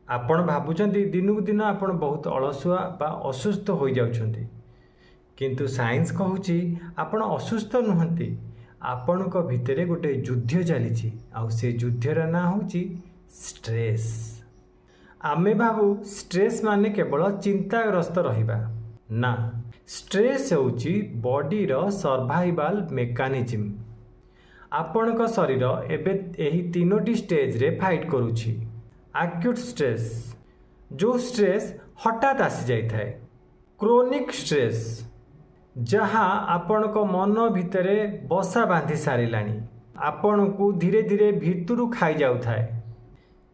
ଆପଣ ଭାବୁଛନ୍ତି ଦିନକୁ ଦିନ ଆପଣ ବହୁତ ଅଳସୁଆ ବା ଅସୁସ୍ଥ ହୋଇଯାଉଛନ୍ତି, କିନ୍ତୁ ସାଇନ୍ସ କହୁଛି ଆପଣ ଅସୁସ୍ଥ ନୁହନ୍ତି। ଆପଣଙ୍କ ଭିତରେ ଗୋଟେ ଯୁଦ୍ଧ ଚାଲିଛି, ଆଉ ସେ ଯୁଦ୍ଧର ନାଁ ହେଉଛି ଷ୍ଟ୍ରେସ୍। ଆମେ ଭାବୁ ଷ୍ଟ୍ରେସ୍ ମାନେ କେବଳ ଚିନ୍ତାଗ୍ରସ୍ତ ରହିବା। ନା, ଷ୍ଟ୍ରେସ୍ ହେଉଛି ବଡ଼ିର ସର୍ଭାଇଭାଲ୍ ମେକାନିଜିମ୍। ଆପଣଙ୍କ ଶରୀର ଏବେ ଏହି ତିନୋଟି ଷ୍ଟେଜ୍ରେ ଫାଇଟ୍ କରୁଛି। ଆକ୍ୟୁଟ୍ ଷ୍ଟ୍ରେସ୍, ଯେଉଁ ଷ୍ଟ୍ରେସ୍ ହଠାତ୍ ଆସିଯାଇଥାଏ। କ୍ରୋନିକ୍ ଷ୍ଟ୍ରେସ୍, ଯାହା ଆପଣଙ୍କ ମନ ଭିତରେ ବସା ବାନ୍ଧି ସାରିଲାଣି, ଆପଣଙ୍କୁ ଧୀରେ ଧୀରେ ଭିତରୁ ଖାଇଯାଉଥାଏ।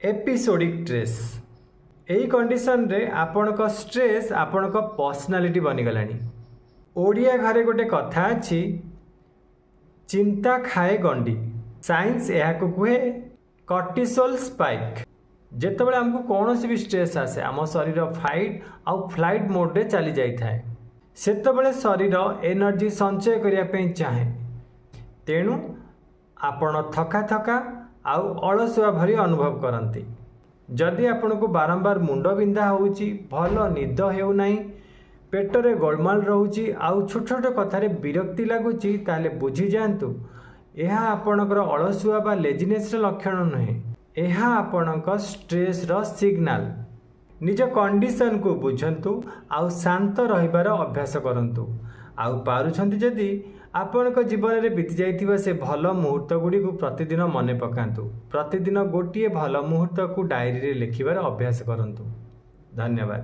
ଏପିସୋଡ଼ିକ୍ ଷ୍ଟ୍ରେସ୍, ଏହି କଣ୍ଡିସନରେ ଆପଣଙ୍କ ଷ୍ଟ୍ରେସ୍ ଆପଣଙ୍କ ପର୍ସନାଲିଟି ବନିଗଲାଣି। ଓଡ଼ିଆ ଘରେ ଗୋଟେ କଥା ଅଛି, ଚିନ୍ତା ଖାଏ ଗଣ୍ଡି। ସାଇନ୍ସ ଏହାକୁ କୁହେ କର୍ଟିସୋଲ୍ ସ୍ପାଇକ୍। ଯେତେବେଳେ ଆମକୁ କୌଣସି ବି ଷ୍ଟ୍ରେସ୍ ଆସେ, ଆମ ଶରୀର ଫାଇଟ୍ ଆଉ ଫ୍ଲାଇଟ୍ ମୋଡ଼ରେ ଚାଲିଯାଇଥାଏ। ସେତେବେଳେ ଶରୀର ଏନର୍ଜି ସଞ୍ଚୟ କରିବା ପାଇଁ ଚାହେଁ, ତେଣୁ ଆପଣ ଥକା ଥକା ଆଉ ଅଳସୁଆ ଭଳି ଅନୁଭବ କରନ୍ତି। ଯଦି ଆପଣଙ୍କୁ ବାରମ୍ବାର ମୁଣ୍ଡ ବିନ୍ଧା ହେଉଛି, ଭଲ ନିଦ ହେଉନାହିଁ, ପେଟରେ ଗୋଳମାଳ ରହୁଛି ଆଉ ଛୋଟ ଛୋଟ କଥାରେ ବିରକ୍ତି ଲାଗୁଛି, ତାହେଲେ ବୁଝିଯାଆନ୍ତୁ ଏହା ଆପଣଙ୍କର ଅଳସୁଆ ବା ଲେଜିନେସ୍ର ଲକ୍ଷଣ ନୁହେଁ। ଏହା ଆପଣଙ୍କ ଷ୍ଟ୍ରେସ୍ର ସିଗ୍ନାଲ। ନିଜ କଣ୍ଡିସନକୁ ବୁଝନ୍ତୁ ଆଉ ଶାନ୍ତ ରହିବାର ଅଭ୍ୟାସ କରନ୍ତୁ। ଆଉ ପାରୁଛନ୍ତି ଯଦି ଆପଣଙ୍କ ଜୀବନରେ ବିତିଯାଇଥିବା ସେ ଭଲ ମୁହୂର୍ତ୍ତ ଗୁଡ଼ିକୁ ପ୍ରତିଦିନ ମନେ ପକାନ୍ତୁ। ପ୍ରତିଦିନ ଗୋଟିଏ ଭଲ ମୁହୂର୍ତ୍ତକୁ ଡାଏରୀରେ ଲେଖିବାର ଅଭ୍ୟାସ କରନ୍ତୁ। ଧନ୍ୟବାଦ।